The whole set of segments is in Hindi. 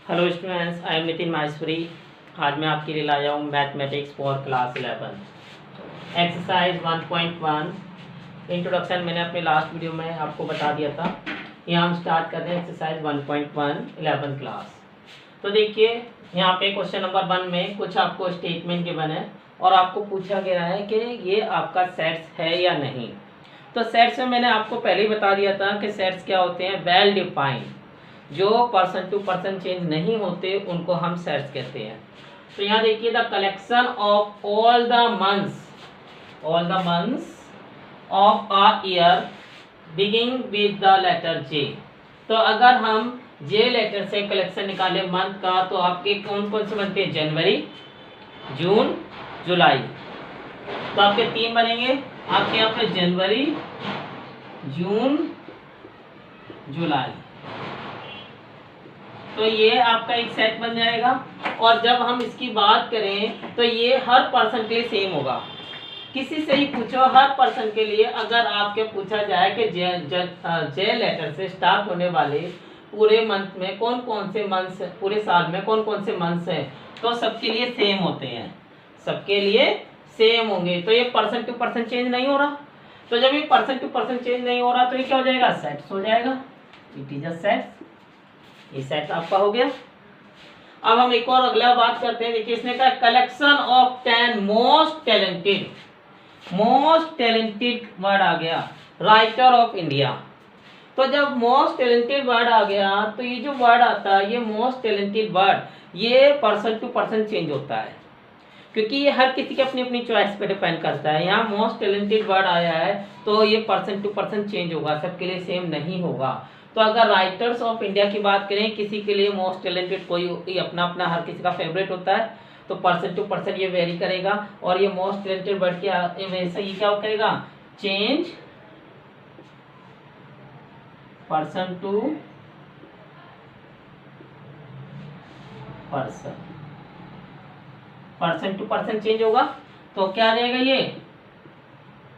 Hello students, I am Nitin Maheshwari. आज मैं आपके लिए लाया हूँ mathematics for class 11 exercise 1.1 introduction. मैंने अपने लास्ट वीडियो में आपको बता दिया था। यहाँ हम स्टार्ट कर रहे हैं एक्सरसाइज 1.1 11 क्लास। तो देखिए यहाँ पे क्वेश्चन नंबर 1 में कुछ आपको स्टेटमेंट गिवन है और आपको पूछा गया है कि ये आपका सेट्स है या नहीं। तो सेट्स में मैंने आपको पहले ही बता दिया था कि सेट्स क्या होते हैं, वेल डिफाइंड, जो पर्सन टू पर्सन चेंज नहीं होते उनको हम सेट्स कहते हैं। तो यहाँ देखिए, the collection of all the months of a year beginning with the letter J. तो अगर हम जे लेटर से कलेक्शन निकाले मंथ का, तो आपके कौन कौन से बनते हैं, जनवरी, जून, जुलाई। तो आपके 3 बनेंगे आपके यहाँ पे, जनवरी, जून, जुलाई। तो ये आपका एक सेट बन जाएगा। और जब हम इसकी बात करें तो ये हर पर्सन के लिए सेम होगा। किसी से ही पूछो, हर पर्सन के लिए अगर आपके पूछा जाए कि जे लेटर से स्टार्ट होने वाले पूरे मंथ में कौन कौन से मंथ्स, पूरे साल में कौन कौन से मंथ्स हैं, तो सबके लिए सेम होते हैं, सबके लिए सेम होंगे। तो ये पर्सन टू पर्सन चेंज नहीं हो रहा। तो जब ये पर्सन टू पर्सन चेंज नहीं हो रहा तो ये क्या हो जाएगा, सेट्स हो जाएगा। It is a sets. ये सेट आपका हो गया। अब हम एक और अगला बात करते हैं। देखिए इसने कहा collection of 10 most talented word आ गया, राइटर ऑफ इंडिया। तो जब मोस्ट टैलेंटेड वर्ड आ गया तो ये जो वर्ड आता है, ये मोस्ट टैलेंटेड वर्ड, ये पर्सन टू पर्सन चेंज होता है, क्योंकि ये हर किसी की अपनी अपनी चॉइस पे डिपेंड करता है। यहाँ मोस्ट टैलेंटेड वर्ड आया है तो ये पर्सन टू पर्सन चेंज होगा, सबके लिए सेम नहीं होगा। तो अगर राइटर्स ऑफ इंडिया की बात करें, किसी के लिए मोस्ट टैलेंटेड, कोई अपना अपना हर किसी का फेवरेट होता है, तो पर्सन टू पर्सन ये वेरी करेगा। और ये मोस्ट टैलेंटेड वर्ड की वजह से ये क्या करेगा, change person to person change होगा। तो क्या आ जाएगा, ये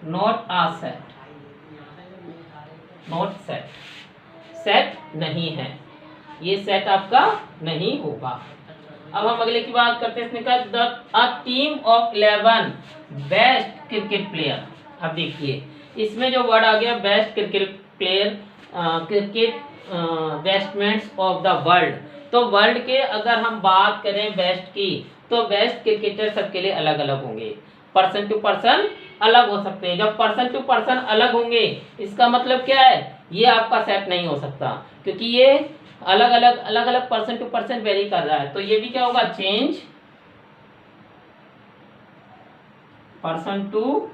not a set, not set, set नहीं है, ये सेट आपका नहीं होगा। अब हम अगले की बात करते हैं। इसने कहा a team of 11 best cricket player. अब देखिए इसमें जो वर्ड आ गया बेस्ट क्रिकेट प्लेयर, क्रिकेट बेस्टमैन्स ऑफ द वर्ल्ड। तो वर्ल्ड के अगर हम बात करें बेस्ट की, तो बेस्ट क्रिकेटर सबके लिए अलग अलग होंगे, पर्सन टू पर्सन अलग हो सकते हैं। जब पर्सन टू पर्सन अलग होंगे इसका मतलब क्या है, ये आपका सेट नहीं हो सकता, क्योंकि ये अलग अलग पर्सन टू पर्सन वेरी कर रहा है। तो ये भी क्या होगा, change person to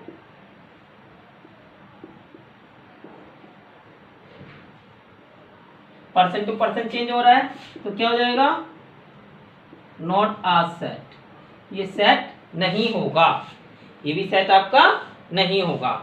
person change हो रहा है, तो क्या हो जाएगा, नॉट आ सेट, ये सेट नहीं होगा, ये भी सेट आपका नहीं होगा।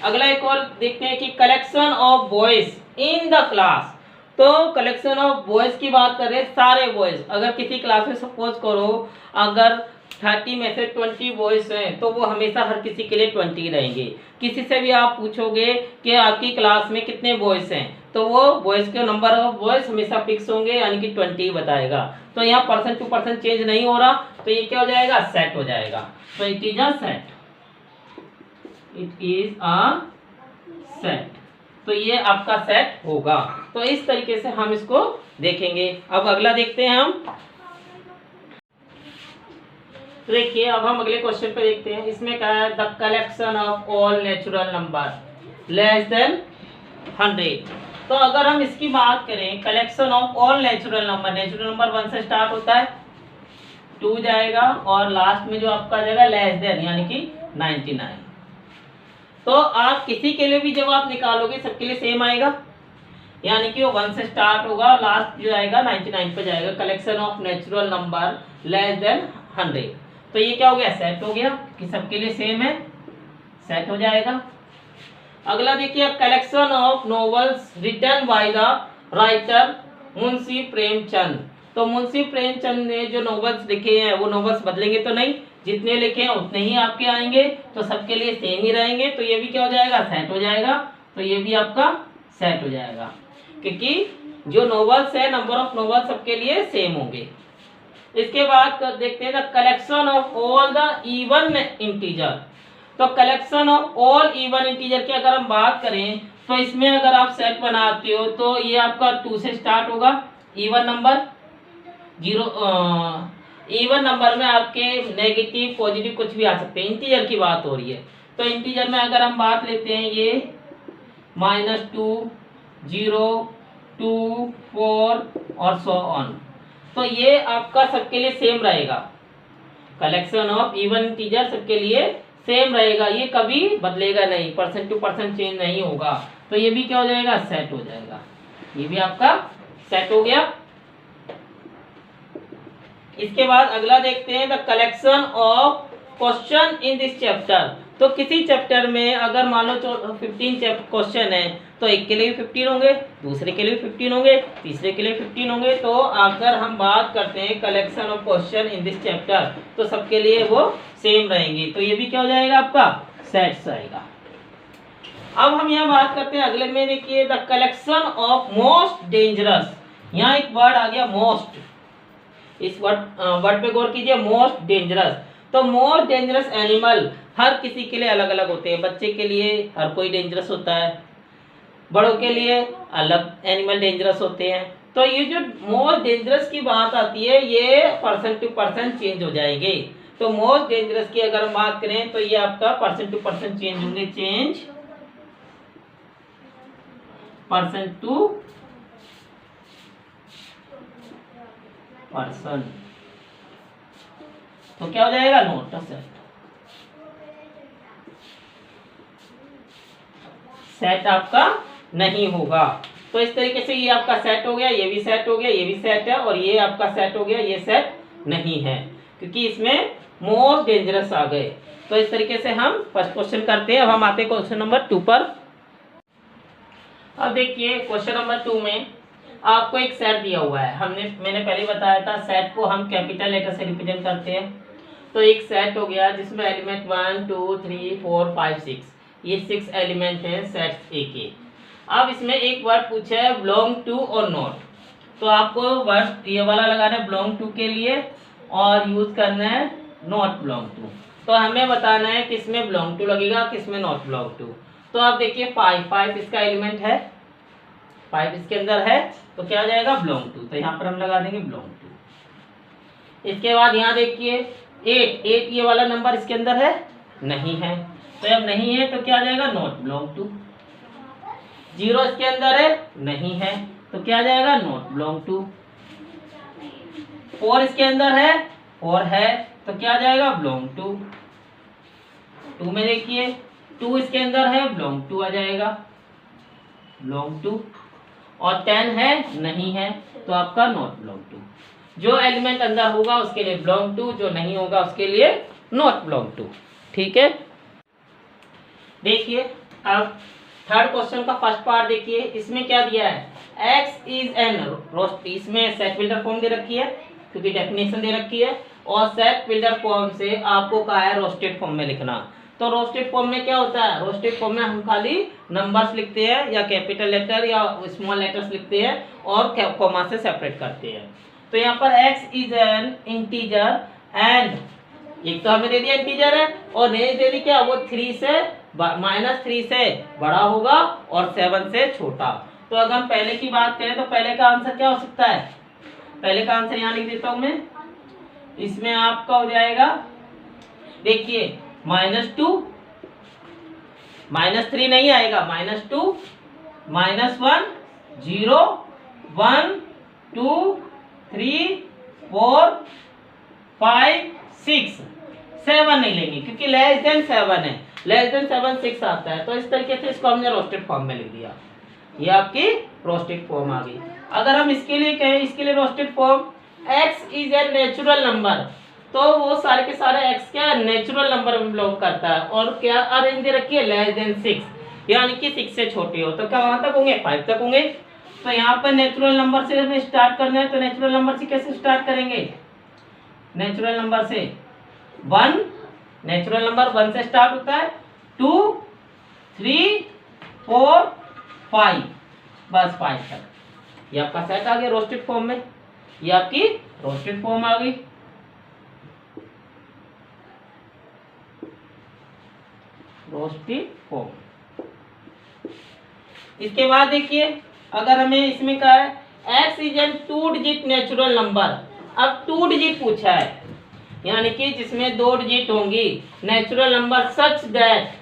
अगला एक और देखते हैं कि collection of boys in the class. तो कलेक्शन ऑफ बॉयज की बात कर रहे हैं, सारे बॉयज। अगर किसी क्लास में सपोज करो अगर 30 में से 20 बॉयज हैं, तो वो हमेशा हर किसी के लिए 20 रहेंगे। किसी से भी आप पूछोगे कि आपकी क्लास में कितने बॉयज हैं, तो वो बॉयज के नंबर ऑफ बॉयज हमेशा फिक्स होंगे, यानी कि 20 बताएगा। तो यहाँ पर्सन टू पर्सन चेंज नहीं हो रहा, तो ये क्या हो जाएगा, सेट हो जाएगा। तो it is a set, it is a set. तो ये आपका सेट होगा। तो इस तरीके से हम इसको देखेंगे। अब अगला देखते हैं हम। तो देखिए अब हम अगले क्वेश्चन पे देखते हैं। इसमें क्या है, the collection of all natural number less than 100। तो अगर हम इसकी बात करें, collection of all natural number 1 से स्टार्ट होता है, 2 जाएगा और लास्ट में जो आपका जाएगा लेस देन, यानी कि 99। तो आप किसी के लिए भी जब आप निकालोगे सबके लिए सेम आएगा, यानी कि वो 1 से स्टार्ट होगा, लास्ट जो आएगा 99 पे जाएगा। Collection of natural number less than 100। तो ये क्या हो गया, सेट हो गया, कि सबके लिए सेम है, सेट हो जाएगा। अगला देखिए, collection of novels written by the writer Munshi Premchand. तो मुंशी प्रेमचंद ने जो नॉवेल्स लिखे हैं वो नॉवेल्स बदलेंगे तो नहीं, जितने लिखे हैं उतने ही आपके आएंगे, तो सबके लिए सेम ही रहेंगे। तो ये भी क्या हो जाएगा, सेट हो जाएगा। तो ये भी आपका सेट हो जाएगा, क्योंकि जो नोबल्स है, नंबर ऑफ नोबल्स सबके लिए सेम होंगे। इसके बाद देखते हैं the collection of all the even integer. तो collection of all even integer की अगर हम बात करें तो इसमें अगर आप सेट बनाते हो तो ये आपका 2 से स्टार्ट होगा। इवन नंबर इवन नंबर में आपके नेगेटिव पॉजिटिव कुछ भी आ सकते हैं, इंटीजर की बात हो रही है। तो इंटीजर में अगर हम बात लेते हैं ये -2, 0, 2, 4 और सो ऑन, तो ये आपका सबके लिए सेम रहेगा। कलेक्शन ऑफ इवन इंटीजर सबके लिए सेम रहेगा, ये कभी बदलेगा नहीं, परसेंट टू परसेंट चेंज नहीं होगा। तो ये भी क्या हो जाएगा, सेट हो जाएगा। ये भी आपका सेट हो गया। इसके बाद अगला देखते हैं the collection of question in this chapter. तो किसी चैप्टर में अगर मान लो 15 क्वेश्चन है तो एक के लिए 15 होंगे, दूसरे के लिए 15 होंगे, तीसरे के लिए 15 होंगे। तो अगर हम बात करते हैं collection of question in this chapter तो सबके लिए वो सेम रहेंगे। तो ये भी क्या हो जाएगा, आपका सेट्स आएगा। अब हम यहाँ बात करते हैं अगले में, देखिए the collection of most dangerous. यहाँ एक वर्ड आ गया मोस्ट, इस वर्ड पे गौर कीजिए, मोस्ट डेंजरस। तो मोस्ट डेंजरस एनिमल हर किसी के लिए अलग अलग होते हैं। बच्चे के लिए हर कोई डेंजरस होता है, बड़ों के लिए अलग एनिमल डेंजरस होते हैं। तो ये जो मोस्ट डेंजरस की बात आती है ये परसेंट टू परसेंट चेंज हो जाएगी। तो मोस्ट डेंजरस की अगर हम बात करें तो ये आपका परसेंट टू परसेंट चेंज होंगे, चेंज परसेंट टू पर्सन। तो क्या हो जाएगा, नोट सेट। सेट आपका नहीं होगा। तो इस तरीके से ये आपका सेट हो गया, ये भी सेट हो गया, ये भी सेट है, और ये आपका सेट हो गया, ये सेट नहीं है क्योंकि इसमें मोस्ट डेंजरस आ गए। तो इस तरीके से हम फर्स्ट क्वेश्चन करते हैं। अब हम आते हैं क्वेश्चन नंबर 2 पर। अब देखिए क्वेश्चन नंबर 2 में आपको एक सेट दिया हुआ है। मैंने पहले बताया था सेट को हम कैपिटल लेटर से रिप्रेजेंट करते हैं। तो एक सेट हो गया जिसमें एलिमेंट 1, 2, 3, 4, 5, 6, ये 6 एलिमेंट हैं सेट ए के। अब इसमें एक वर्ड पूछा है बिलोंग टू और नॉट। तो आपको वर्ड ये वाला लगाना है बिलोंग टू के लिए और यूज करना है नॉट बिलोंग टू। तो हमें बताना है किसमें बिलोंग टू लगेगा, किसमें नॉट बिलोंग टू। तो आप देखिए 5 इसका एलिमेंट है, 5 इसके अंदर है, तो क्या आ जाएगा, बिलोंग टू। तो यहाँ पर हम लगा देंगे बिलोंग टू। इसके बाद यहाँ देखिए 8 ये वाला नंबर इसके अंदर है, नहीं है। तो जब नहीं है तो क्या आ जाएगा, नॉट बिलोंग टू। 0 इसके अंदर है, नहीं है, तो क्या आ जाएगा, नॉट बिलोंग टू। 4 इसके अंदर है, 4 है, तो क्या आ जाएगा, बिलोंग टू। 2 में देखिए 2 इसके अंदर है, बिलोंग टू आ जाएगा, बिलोंग टू। और 10 है, नहीं है, तो आपका नॉट बिलोंग टू। जो एलिमेंट अंदर होगा उसके लिए बिलोंग टू, जो नहीं होगा उसके लिए नॉट बिलोंग टू। ठीक है, देखिए अब थर्ड क्वेश्चन का फर्स्ट पार्ट देखिए। इसमें क्या दिया है, x इज एन रोस्ट। इसमें सेट बिल्डर फॉर्म दे रखी है क्योंकि डेफिनेशन दे रखी है, और सेट बिल्डर फॉर्म से आपको कहा है रोस्टेड फॉर्म में लिखना। तो रोस्टेड फॉर्म में क्या होता है, रोस्टेड फॉर्म में हम खाली नंबर्स लिखते हैं या कैपिटल लेटर या स्मॉल लेटर्स लिखते हैं और कॉमा से सेपरेट करते हैं। तो यहाँ पर x is N integer and एक तो हमें दे दिया इंटीजर है और रेंज दे दी क्या, वो 3 से -3 से बड़ा होगा और 7 से छोटा। तो अगर हम पहले की बात करें तो पहले का आंसर क्या हो सकता है, पहले का आंसर यहाँ लिख देता हूं मैं। इसमें आपका हो जाएगा, देखिए -2, -3 नहीं आएगा, -2, -1, 0, 1, 2, 3, 4, 5, 6, 7 नहीं लेंगे क्योंकि लेस देन 7 है, लेस देन 7 6 आता है। तो इस तरीके से इसको हमने रोस्टेड फॉर्म में लिख दिया, ये आपकी रोस्टेड फॉर्म आ गई। अगर हम इसके लिए कहें, इसके लिए roasted form x is a natural number, तो वो सारे के सारे x क्या नेचुरल नंबर में बिलोंग करता है और क्या अरेंज दे रखी है, लेस देन 6, यानी कि 6 से छोटे हो तो क्या वहां तक होंगे, 5 तक होंगे। तो यहाँ पर नेचुरल नंबर से हमें स्टार्ट करना है, तो नेचुरल नंबर से कैसे स्टार्ट करेंगे, नेचुरल नंबर से 1, नेचुरल नंबर 1 से स्टार्ट होता है, 2, 3, 4, 5, बस 5 तक। ये आपका सेट आ गया रोस्टेड फॉर्म में, ये आपकी रोस्टेड फॉर्म आ गई। Roasted form. इसके बाद देखिए अगर हमें इसमें कहा है x is N 2 digit natural number. अब 2 डिजिट पूछा है, यानी कि जिसमें 2 डिजिट होंगी natural number such that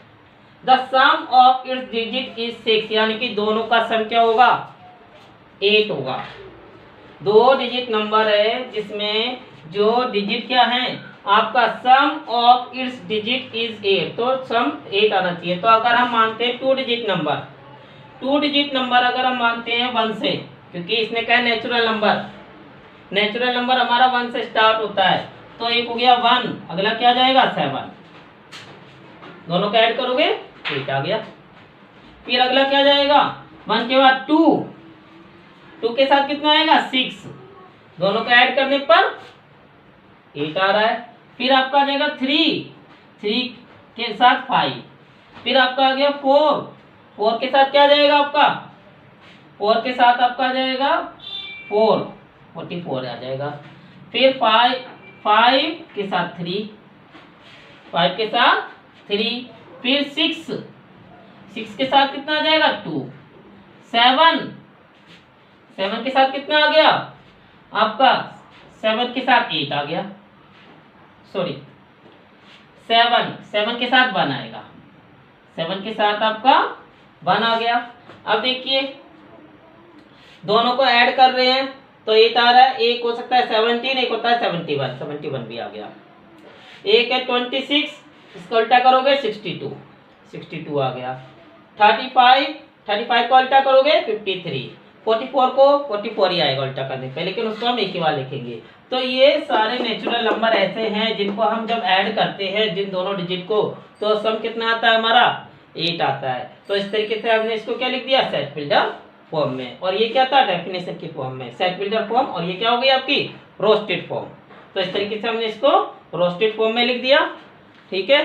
the sum of its digit is 6, यानी कि दोनों का सम क्या होगा 8 होगा। 2 डिजिट नंबर है जिसमें जो डिजिट क्या है आपका सम ऑफ इट्स डिजिट इज 8, तो सम 8 आना चाहिए। तो अगर हम मानते हैं 2 डिजिट नंबर, 2 डिजिट नंबर अगर हम मानते हैं 1 से, क्योंकि इसने कहा नेचुरल नंबर, नेचुरल नंबर हमारा 1 से स्टार्ट होता है, तो एक हो गया 1, अगला क्या जाएगा 7, दोनों का ऐड करोगे 8 आ गया। फिर अगला क्या जाएगा 1 के बाद 2, 2 के साथ कितना आएगा 6, दोनों का ऐड करने पर 8 आ रहा है। फिर आपका आ जाएगा 3, 3 के साथ 5, फिर आपका आ गया 4, 4 के साथ क्या जाएगा आपका 4 के साथ आपका आ जाएगा 4, 44 आ जाएगा। फिर 5, 5 के साथ 3, 5 के साथ 3, फिर 6, 6 के साथ कितना आ जाएगा 2, 7, 7 के साथ कितना आ गया आपका 7 के साथ 8 आ गया, सॉरी 7, 7 के साथ 1 आएगा, 7 के साथ आपका 1 आ गया। अब देखिए दोनों को ऐड कर रहे हैं तो 8 आ रहा है, एक हो सकता है 17, एक होता है 71, 71 भी आ गया। एक है 26, इसको उल्टा करोगे 62, 62 आ गया। 35, 35 को उल्टा करोगे 53, 44 को 44 ही आएगा उल्टा करने पे, लेकिन उसको हम एक ही बार लिखेंगे। तो ये सारे नेचुरल नंबर ऐसे हैं जिनको हम जब ऐड करते हैं जिन दोनों डिजिट को, तो सम कितना आता है हमारा 8 आता है। तो इस तरीके से हमने इसको क्या लिख दिया सेट बिल्डर फॉर्म में, और ये क्या था डेफिनेशन की फॉर्म में सेट बिल्डर फॉर्म, और ये क्या हो गई आपकी रोस्टेड फॉर्म। तो इस तरीके से हमने इसको रोस्टेड फॉर्म में लिख दिया, ठीक है।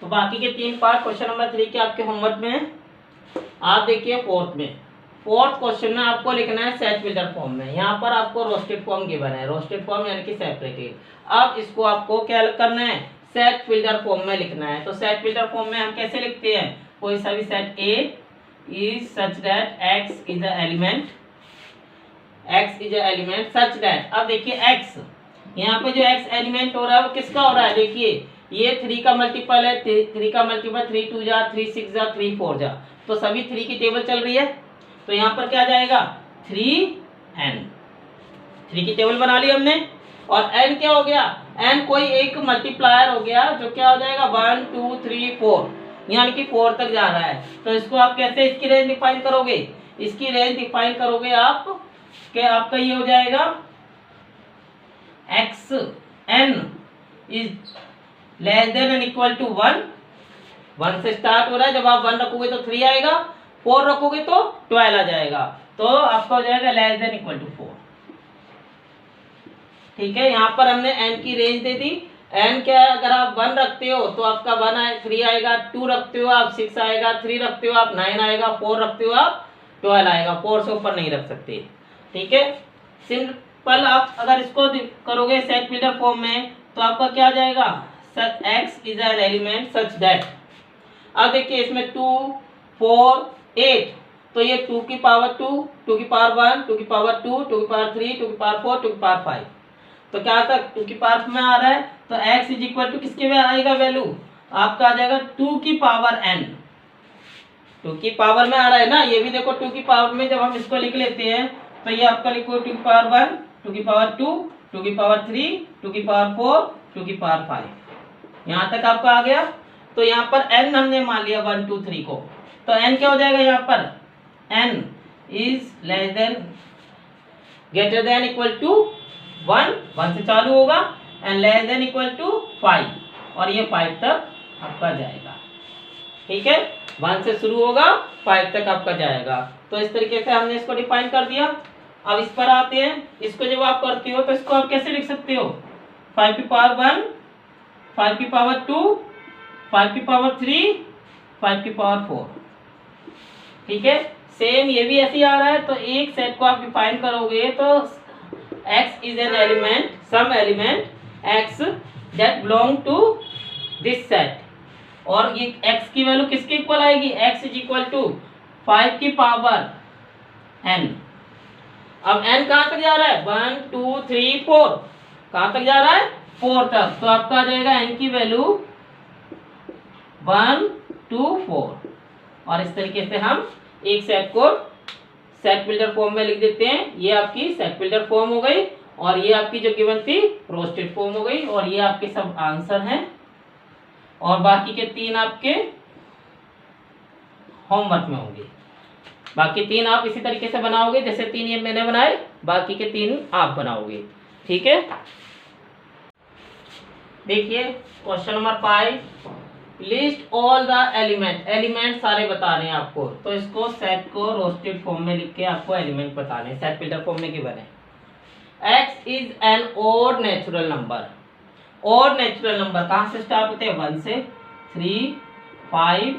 तो बाकी के 3 पार्ट क्वेश्चन नंबर 3 के आपके होमवर्क में है। आप देखिए फोर्थ क्वेश्चन में आपको लिखना है सेट बिल्डर फॉर्म में। यहाँ पर आपको रोस्टेड फॉर्म गिवन है, रोस्टेड फॉर्म यानी कि सेपरेटेड। अब इसको आपको क्या करना है सेट बिल्डर फॉर्म में लिखना है। तो सेट बिल्डर फॉर्म में हम कैसे लिखते हैं, कोई सा भी set A is such that x is a element, x is a element such that. अब देखिए x, यहाँ पे जो x एलिमेंट हो रहा है वो किसका हो रहा है, देखिए ये 3 का मल्टीपल है, 3 का मल्टीपल 3 2 जा 3 6 जा 3 4 जा, तो सभी 3 की टेबल चल रही है। तो यहाँ पर क्या जाएगा 3n, 3 की टेबल बना ली हमने। और n क्या हो गया, n कोई एक मल्टीप्लायर हो गया जो क्या हो जाएगा 1 2 3 4, यानी कि 4 तक जा रहा है। तो इसको आप कैसे इसकी रेंज डिफाइन करोगे, इसकी रेंज डिफाइन करोगे आप कि आपका ये हो जाएगा x n is less than and equal to 1, 1 से स्टार्ट हो रहा है, जब आप 1 रखोगे तो 3 आएगा, 4 रखोगे तो 12 आ जाएगा, तो आपका हो जाएगा लेस देन इक्वल टू 4, ठीक है। यहाँ पर हमने n की रेंज दे दी। n क्या है, अगर आप 1 रखते हो तो आपका 3 आएगा, 2 रखते हो आप 6 आएगा, 3 रखते हो आप 9 आएगा, 4 रखते हो आप 12 आएगा, 4 से ऊपर नहीं रख सकते, ठीक है। सिंपल आप अगर इसको करोगे सेट बिल्डर फॉर्म में तो आपका क्या आ जाएगा x is an element such that. अब देखिए इसमें 2 4 8, तो ये 2 की पावर 2, 2 की पावर 1, 2 की पावर 2, 2 की पावर 3, 2 की पावर 4, 2 की पावर 5, तो क्या आता है 2 की पावर में आ रहा है, तो x इज इक्वल टू किसके में आएगा वैल्यू आपका आ जाएगा 2 की पावर n, 2 की पावर में आ रहा है ना, ये भी देखो 2 की पावर में जब हम इसको लिख लेते हैं तो ये आपका लिखो 2 की पावर 1, 2 की पावर 2, 2 की पावर 3, 2 की पावर 4, 2 की पावर 5, यहाँ तक आपका आ गया। तो यहाँ पर n हमने मान लिया 1 2 3 को, तो n क्या हो जाएगा यहाँ पर n is less than greater than equal to 1, 1 से चालू होगा, and less than equal to 5, और ये 5 तक आपका जाएगा, ठीक है। 1 से शुरू होगा 5 तक आपका जाएगा। तो इस तरीके से हमने इसको डिफाइन कर दिया। अब इस पर आते हैं, इसको जब आप करते हो तो इसको आप कैसे लिख सकते हो 5 की पावर 1, 5 की पावर 2, 5 की पावर 3, 5 की पावर 4, ठीक है, सेम ये भी ऐसे ही आ रहा है। तो एक सेट को आप डिफाइन करोगे तो x is an element, some element x that belong to this set, और ये x की वैल्यू किसके इक्वल आएगी, x इज इक्वल टू 5 की पावर n। अब n कहाँ तक जा रहा है, 1 2 3 4, कहाँ तक जा रहा है, 4 तक। तो आपका आ जाएगा n की वैल्यू 1 2 4। और इस तरीके से हम एक सेट को सेट बिल्डर फॉर्म में लिख देते हैं। ये आपकी सेट बिल्डर फॉर्म हो गई, और ये आपकी जो गिवन थी रोस्टेड फॉर्म हो गई, और ये आपके सब आंसर हैं, और बाकी के 3 आपके होमवर्क में होंगे। बाकी 3 आप इसी तरीके से बनाओगे जैसे 3 ये मैंने बनाए, बाकी के 3 आप बनाओगे। ठीक है, देखिए question number 5, list all the element, element सारे बताने हैं आपको। तो इसको सेट को रोस्टेड फॉर्म में लिख के आपको एलिमेंट बताने, सेट बिल्डर फॉर्म में गिवन है। x is N odd natural number, odd natural number कहाँ से स्टार्ट होते हैं, 1 से 3 5,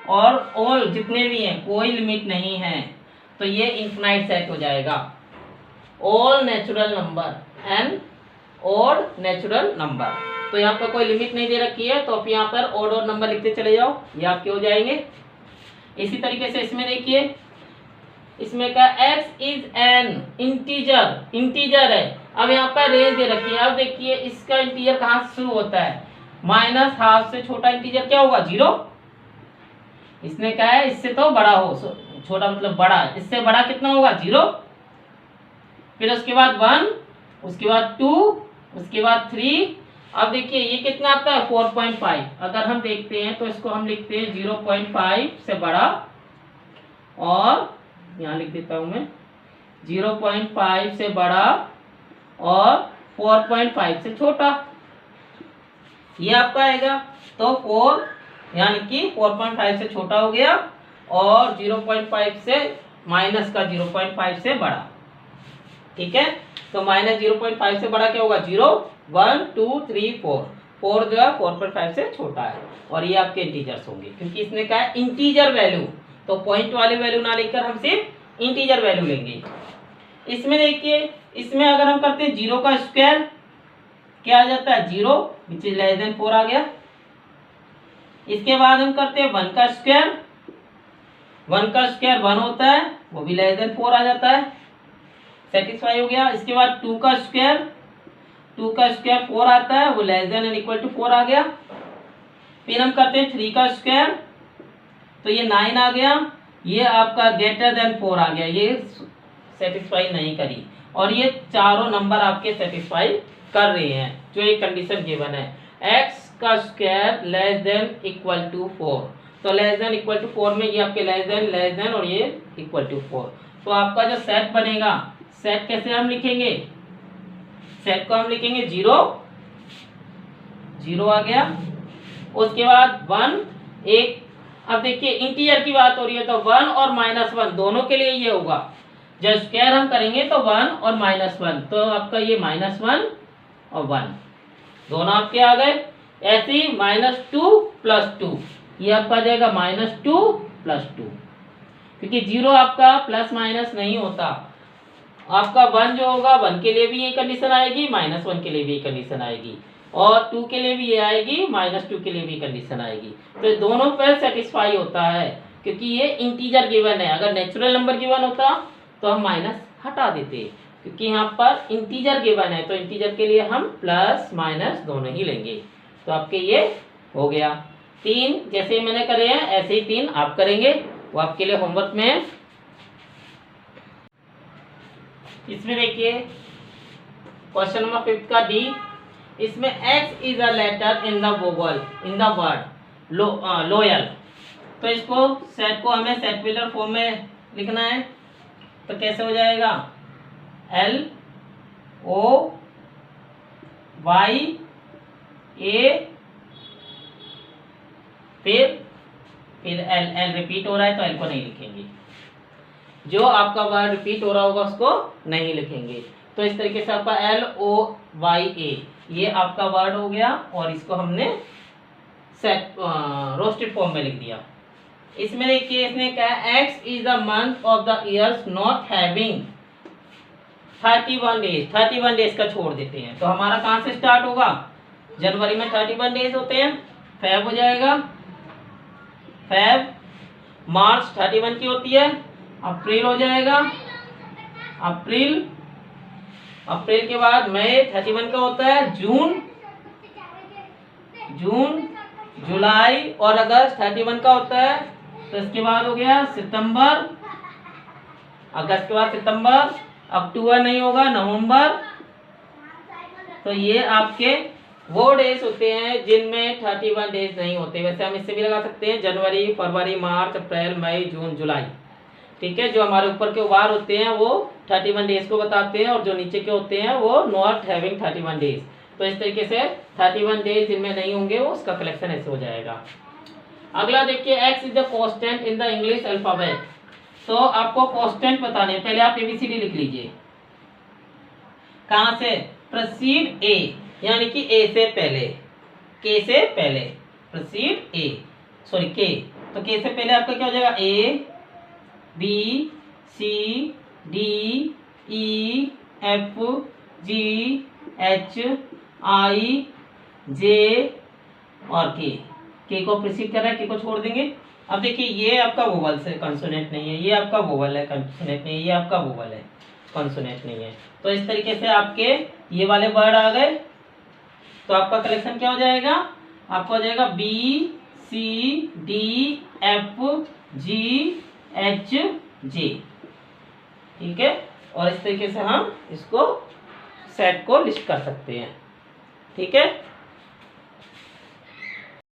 और ऑल जितने भी हैं, कोई लिमिट नहीं है, तो ये इनफिनाइट सेट हो जाएगा। All natural number, an odd natural number, तो यहाँ पर कोई लिमिट नहीं दे रखी है, तो आप यहाँ पर ऑड और नंबर लिखते चले जाओ, ये आपके हो जाएंगे। इसी तरीके से इसमें देखिए, इसमें का x is N integer, integer है। अब यहाँ पर रेंज दे रखी है। अब देखिए इसका इंटीजर कहाँ से शुरू होता है, -12 से छोटा इंटीजर क्या होगा, 0। इसने कहा है इससे तो बड़ा हो, छोटा मतलब बड़ा, इससे बड़ा कितना होगा, 0। फिर उसके बाद 1, उसके बाद 2, उसके बाद 3। अब देखिए ये कितना आता है, 4.5। अगर हम देखते हैं तो इसको हम लिखते हैं 0.5 से बड़ा, और यहाँ लिख देता हूं मैं 0.5 से बड़ा और 4.5 से छोटा, ये आपका आएगा। तो 4 यानी कि 4.5 से छोटा हो गया, और 0.5 से माइनस का 0.5 से बड़ा। ठीक है, तो -0.5 से बड़ा क्या होगा, 0 1 2 3 4, 4 जो है 4.5 से छोटा है, और ये आपके इंटीजर्स होंगे, क्योंकि इसने कहा है इंटीजर वैल्यू, तो पॉइंट वाली वैल्यू ना लेकर हम सिर्फ इंटीजर वैल्यू लेंगे। इसमें देखिए, इसमें अगर हम करते हैं 0 का स्क्वायर, क्या आ जाता है, 0 विच इज लेस देन 4 आ गया। इसके बाद हम करते हैं 1 का स्क्वायर, 1 का स्क्वायर 1 होता है, वो भी लेस देन 4 आ जाता है, सेटिस्फाई हो गया। इसके बाद 2 का स्क्वायर, 2 का स्क्वायर 4 आता है, वो less than and equal to 4 आ गया। फिर हम करते हैं 3 का स्क्वायर, तो ये 9 आ गया, ये आपका ग्रेटर देन 4 आ गया, ये सेटिस्फाई नहीं करी, और ये चारों नंबर आपके सेटिस्फाई कर रहे हैं जो एक कंडीशन गिवन है, x का square less than equal to 4। तो लेस देन इक्वल टू 4 में ये आपके लेस देन और ये इक्वल टू 4। तो आपका जो सेट बनेगा, सेट कैसे हम लिखेंगे, सेट को हम लिखेंगे 0 0 आ गया, उसके बाद 1 1। अब देखिए इंटीजर की बात हो रही है, तो 1 और -1 दोनों के लिए ये होगा, जब स्क्वायर हम करेंगे तो 1 और -1, तो आपका ये -1 और 1 दोनों आपके आ गए। ऐसे ही -2 + 2, ये आपका आ जाएगा -2 + 2, क्योंकि 0 आपका प्लस माइनस नहीं होता। आपका 1 जो होगा 1 के लिए भी ये कंडीशन आएगी, -1 के लिए भी कंडीशन आएगी, और 2 के लिए भी ये आएगी, -2 के लिए भी कंडीशन आएगी। तो दोनों पर सेटिस्फाई होता है, क्योंकि ये इंटीजर गिवन है। अगर नेचुरल नंबर गिवन होता तो हम माइनस हटा देते, क्योंकि यहाँ पर इंटीजर गिवन है, तो इंटीजर के लिए हम प्लस माइनस दोनों ही लेंगे। तो आपके ये हो गया 3, जैसे मैंने करे हैं ऐसे ही 3 आप करेंगे, वो आपके लिए होमवर्क में है। इसमें देखिए क्वेश्चन नंबर 5 का डी, इसमें x is a letter in the vowel in the word loyal. तो इसको सेट को हमें सेट बिल्डर फॉर्म में लिखना है, तो कैसे हो जाएगा, L O Y A, फिर L रिपीट हो रहा है तो L को नहीं लिखेंगे, जो आपका वर्ड रिपीट हो रहा होगा उसको नहीं लिखेंगे। तो इस तरीके से आपका LOYA ये आपका वर्ड हो गया, और इसको हमने सेट रोस्टेड फॉर्म में लिख दिया। इसमें देखिए इसने कहा X is the month of the years not having 31 days. 31 days का छोड़ देते हैं, तो हमारा कहाँ से स्टार्ट होगा? जनवरी में 31 डेज होते हैं, फेब हो जाएगा, फेब। मार्च 31 की होती है, अप्रैल हो जाएगा, अप्रैल। अप्रैल के बाद मई 31 का होता है, जून, जून, जुलाई और अगस्त 31 का होता है। तो इसके बाद हो गया सितंबर, अगस्त के बाद सितंबर, अक्टूबर नहीं होगा, नवंबर। तो ये आपके वो डेज होते हैं जिनमें 31 डेज नहीं होते। वैसे हम इससे भी लगा सकते हैं जनवरी, फरवरी, मार्च, अप्रैल, मई, जून, जुलाई। ठीक है, जो हमारे ऊपर के वार होते हैं वो 31 डेज को बताते हैं और जो नीचे के होते हैं वो नॉट हैविंग 31 डेज। तो इस तरीके से 31 डेज जिनमें नहीं होंगे वो उसका कलेक्शन ऐसे हो जाएगा। अगला देखिए, x is the constant in the English alphabet. तो आपको कांस्टेंट बताने, पहले आप एबीसीडी लिख लीजिए। कहां से? प्रोसीड ए, यानी कि ए से पहले, के से पहले, प्रोसीड ए, सॉरी के। तो के से पहले आपका क्या हो जाएगा? ए, बी, सी, डी, ई, एफ, जी, एच, आई, जे और के को प्रोसीड कर रहा है, के को छोड़ देंगे। अब देखिए ये आपका वोवल से कंसोनेंट नहीं है, ये आपका वोवल है, कंसोनेंट नहीं है, ये आपका वोवल है, कंसोनेंट नहीं है। तो इस तरीके से आपके ये वाले वर्ड आ गए। तो आपका कलेक्शन क्या हो जाएगा? आपका हो जाएगा बी, सी, डी, एफ, जी, एच, जे। ठीक है, और इस तरीके से हम इसको सेट को लिस्ट कर सकते हैं। ठीक है।